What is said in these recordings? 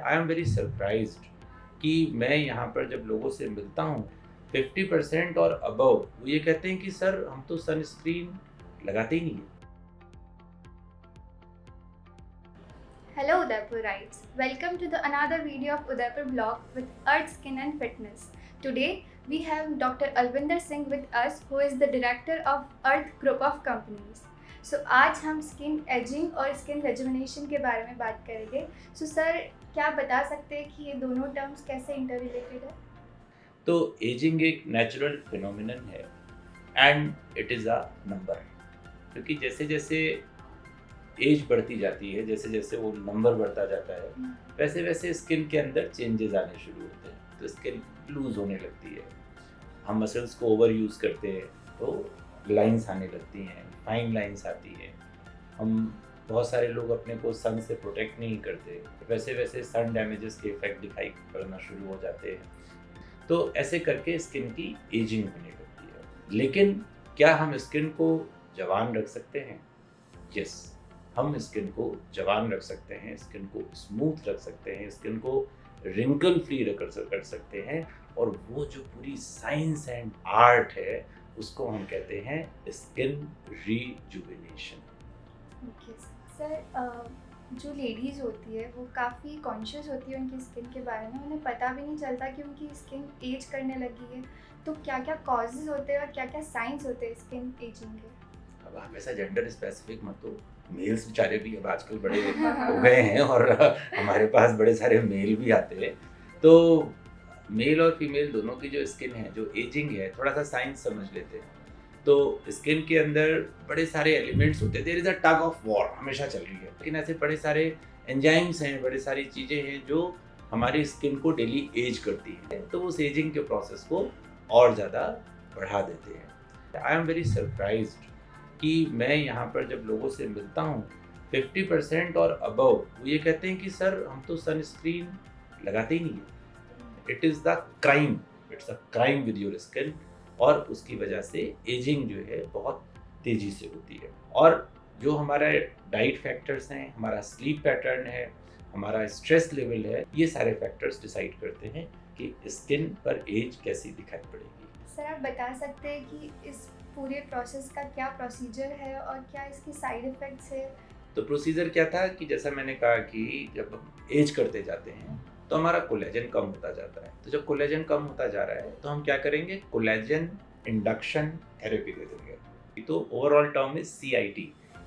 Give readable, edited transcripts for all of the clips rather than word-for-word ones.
I am very surprised कि मैं यहाँ पर जब लोगों से मिलता हूँ 50% और अबव वो ये कहते हैं कि सर हम तो सनस्क्रीन लगाते ही नहीं है। Hello Udaipurites, welcome to the another video of Udaipur blog with Earth Skin and Fitness. Today we have Dr. Alvinder Singh with us who is the director of Earth Group of Companies. So आज हम skin ageing और skin rejuvenation के बारे में बात करेंगे. So sir क्या बता सकते हैं कि ये दोनों टर्म्स कैसे इंटर रिलेटेड है? तो एजिंग एक नेचुरल फिनोमिनन है and it is a number, क्योंकि जैसे जैसे एज बढ़ती जाती है, जैसे जैसे वो नंबर बढ़ता जाता है, वैसे वैसे स्किन के अंदर चेंजेस आने शुरू होते हैं। तो स्किन लूज होने लगती है, हम मसल्स को ओवर यूज़ करते हैं तो लाइंस आने लगती हैं, फाइन लाइंस आती है। हम बहुत सारे लोग अपने को सन से प्रोटेक्ट नहीं करते, वैसे वैसे सन डैमेजेस के इफेक्ट दिखाई पड़ना शुरू हो जाते हैं। तो ऐसे करके स्किन की एजिंग होने लगती है। लेकिन क्या हम स्किन को जवान रख सकते हैं? यस, हम स्किन को जवान रख सकते हैं, स्किन को स्मूथ रख सकते हैं, स्किन को रिंकल फ्री कर सकते हैं। और वो जो पूरी साइंस एंड आर्ट है उसको हम कहते हैं स्किन रिजुविनेशन। ओके सर, जो लेडीज़ होती है वो काफ़ी कॉन्शियस होती है उनकी स्किन के बारे में, उन्हें पता भी नहीं चलता कि उनकी स्किन एज करने लगी है। तो क्या क्या कॉजेज़ होते हैं और क्या क्या साइंस होते हैं स्किन एजिंग के? अब आप ऐसा जेंडर स्पेसिफिक मत हो, मेल्स बेचारे भी अब आजकल बड़े हो गए हैं और हमारे पास बड़े सारे मेल भी आते हैं। तो मेल और फीमेल दोनों की जो स्किन है, जो एजिंग है, थोड़ा सा साइंस समझ लेते हैं। तो स्किन के अंदर बड़े सारे एलिमेंट्स होते हैं, there is a tug of war हमेशा चल रही है, लेकिन ऐसे बड़े सारे एंजाइम्स हैं, बड़े सारी चीज़ें हैं जो हमारी स्किन को डेली एज करती हैं। तो उस एजिंग के प्रोसेस को और ज़्यादा बढ़ा देते हैं। आई एम वेरी सरप्राइज्ड कि मैं यहाँ पर जब लोगों से मिलता हूँ 50% और अबव वो ये कहते हैं कि सर हम तो सनस्क्रीन लगाते ही नहीं है। It is the crime, it's a crime with your skin. और उसकी वजह से एजिंग जो है बहुत तेज़ी से होती है। और जो हमारा डाइट फैक्टर्स हैं, हमारा स्लीप पैटर्न है, हमारा स्ट्रेस लेवल है, ये सारे फैक्टर्स डिसाइड करते हैं कि स्किन पर एज कैसी दिखाई पड़ेगी। सर आप बता सकते हैं कि इस पूरे प्रोसेस का क्या प्रोसीजर है और क्या इसकी साइड इफ़ेक्ट्स है? तो प्रोसीजर क्या था कि जैसा मैंने कहा कि जब हम एज करते जाते हैं तो हमारा कोलेजन कम होता जाता है। तो जब कोलेजन कम होता जा रहा है तो हम क्या करेंगे, कोलेजन इंडक्शन थेरेपी दे देंगे। तो overall term is CIT,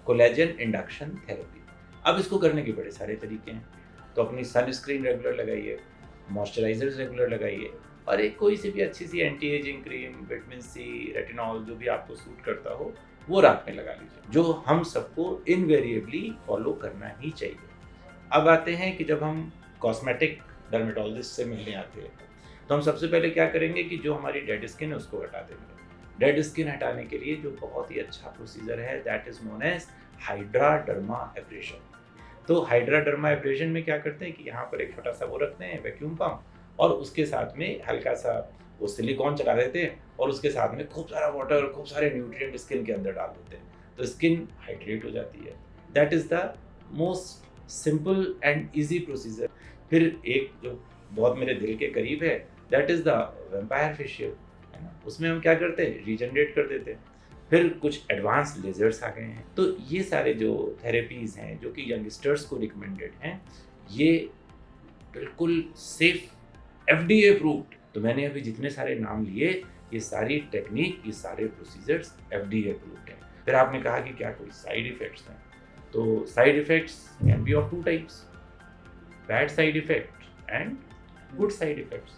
collagen induction therapy. अब इसको करने के बड़े सारे तरीके हैं। तो अपनी सनस्क्रीन रेगुलर लगाइए, मॉइस्चराइजर्स रेगुलर लगाइए, और एक कोई सी भी अच्छी सी anti ageing cream, vitamin C, retinol, जो भी आपको सूट करता हो वो रात में लगा लीजिए, जो हम सबको इनवेरिएबली फॉलो करना ही चाहिए। अब आते हैं कि जब हम कॉस्मेटिक डर्मेटोलॉजिस्ट से मिलने आते हैं तो हम सबसे पहले क्या करेंगे कि जो हमारी डेड स्किन है उसको हटा देंगे। डेड स्किन हटाने के लिए जो बहुत ही अच्छा प्रोसीजर है, that is known as hydra derma abrasion. तो हाइड्रा डर्मा एब्रेशन में क्या करते हैं कि यहाँ पर एक छोटा सा वो रखते हैं वैक्यूम पंप, और उसके साथ में हल्का सा वो सिलिकॉन चला देते हैं, और उसके साथ में खूब सारा वाटर, खूब सारे न्यूट्रिएंट स्किन के अंदर डाल देते हैं। तो स्किन हाइड्रेट हो जाती है। That is the most simple and easy procedure. फिर एक जो बहुत मेरे दिल के करीब है, that is the vampire facial, है ना। उसमें हम क्या करते हैं, रीजनरेट कर देते हैं। फिर कुछ एडवांस लेजर्स आ गए हैं। तो ये सारे जो थेरेपीज़ हैं जो कि यंगस्टर्स को रिकमेंडेड हैं, ये बिल्कुल सेफ, FDA अप्रूव्ड। तो मैंने अभी जितने सारे नाम लिए, ये सारी टेक्निक, ये सारे प्रोसीजर्स FDA अप्रूव्ड हैं। फिर आपने कहा कि क्या कोई साइड इफ़ेक्ट्स हैं? तो side effects can be of 2 types, bad side effect and good side effects.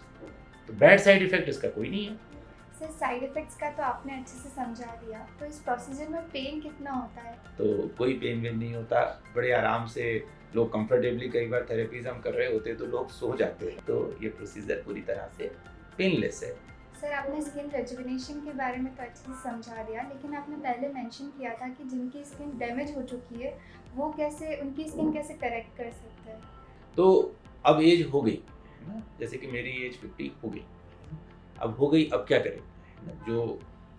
तो बैड साइड इफ़ेक्ट इसका कोई नहीं है। सर साइड इफ़ेक्ट्स का तो आपने अच्छे से समझा दिया, तो इस प्रोसीजर में पेन कितना होता है? तो कोई पेन वेन नहीं होता, बड़े आराम से लोग कंफर्टेबली, कई बार थेरेपीज हम कर रहे होते हैं तो लोग सो जाते हैं। तो ये प्रोसीजर पूरी तरह से पेनलेस है। सर आपने स्किन रेजुविनेशन के बारे में तो अच्छे से समझा दिया, लेकिन आपने पहले मेंशन किया था कि जिनकी स्किन डैमेज हो चुकी है वो कैसे, उनकी स्किन कैसे करेक्ट कर सकते हैं? तो अब एज हो गई है ना, जैसे कि मेरी एज 50 हो गई, अब हो गई, अब क्या करें, है ना। जो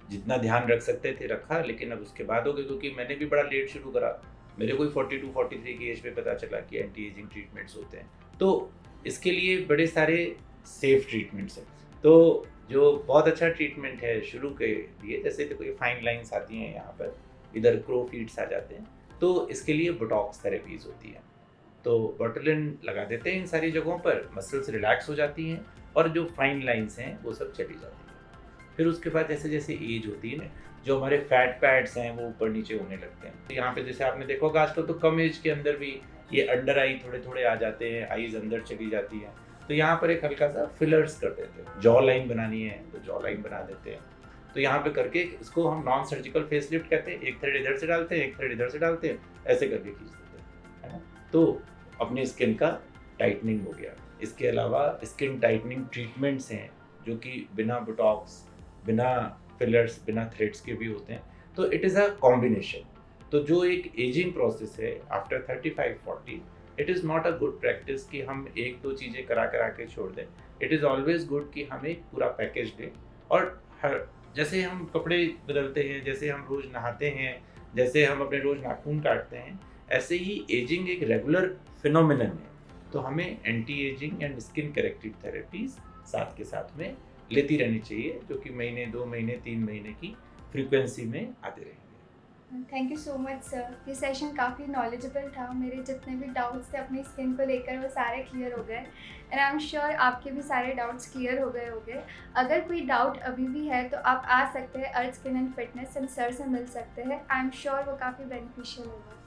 जितना ध्यान रख सकते थे रखा, लेकिन अब उसके बाद हो गए, क्योंकि मैंने भी बड़ा लेट शुरू करा। मेरे को 42-43 की एज पे पता चला कि एंटी एजिंग ट्रीटमेंट्स होते हैं। तो इसके लिए बड़े सारे सेफ ट्रीटमेंट्स हैं। तो जो बहुत अच्छा ट्रीटमेंट है शुरू के लिए, जैसे देखो ये फाइन लाइंस आती हैं यहाँ पर, इधर क्रो फीट्स आ जाते हैं, तो इसके लिए बोटॉक्स थेरेपीज होती हैं। तो बोटुलिन लगा देते हैं इन सारी जगहों पर, मसल्स रिलैक्स हो जाती हैं और जो फाइन लाइंस हैं वो सब चली जाती हैं। फिर उसके बाद जैसे जैसे एज होती है ना, जो हमारे फैट पैड्स हैं वो ऊपर नीचे होने लगते हैं। तो यहाँ पे जैसे आपने देखा होगा आजकल तो कम एज के अंदर भी ये अंडर आई थोड़े थोड़े आ जाते हैं, आईज अंदर चली जाती हैं। तो यहाँ पर एक हल्का सा फिलर्स कर देते हैं। जॉ लाइन बनानी है तो जॉ लाइन बना देते हैं। तो यहाँ पे करके इसको हम नॉन सर्जिकल फेसलिफ्ट कहते हैं। एक थ्रेड इधर से डालते हैं, एक थ्रेड इधर से डालते हैं, ऐसे करके खींच देते हैं, है ना। तो अपनी स्किन का टाइटनिंग हो गया। इसके अलावा स्किन टाइटनिंग ट्रीटमेंट्स हैं जो कि बिना बोटॉक्स, बिना फिलर्स, बिना थ्रेड्स के भी होते हैं। तो इट इज़ अ कॉम्बिनेशन। तो जो एक एजिंग प्रोसेस है after 35-40, it is not a good practice कि हम एक दो चीज़ें करा के छोड़ दें। इट इज़ ऑलवेज गुड कि हम एक पूरा पैकेज दें। और हर जैसे हम कपड़े बदलते हैं, जैसे हम रोज़ नहाते हैं, जैसे हम अपने रोज़ नाखून काटते हैं, ऐसे ही एजिंग एक रेगुलर फिनोमिनन है। तो हमें anti ageing and skin corrective therapies साथ के साथ में लेती रहनी चाहिए, जो कि महीने, 2 महीने, 3 महीने की फ्रीक्वेंसी में आते रहेंगे। Thank you so much sir, ये सेशन काफ़ी नॉलेजेबल था। मेरे जितने भी डाउट्स थे अपनी स्किन को लेकर वो सारे क्लियर हो गए, एंड आई एम श्योर आपके भी सारे डाउट्स क्लियर हो गए होंगे। अगर कोई डाउट अभी भी है तो आप आ सकते हैं Earth skin and fitness and sir से मिल सकते हैं। आई एम श्योर वो काफ़ी बेनिफिशियल होगा।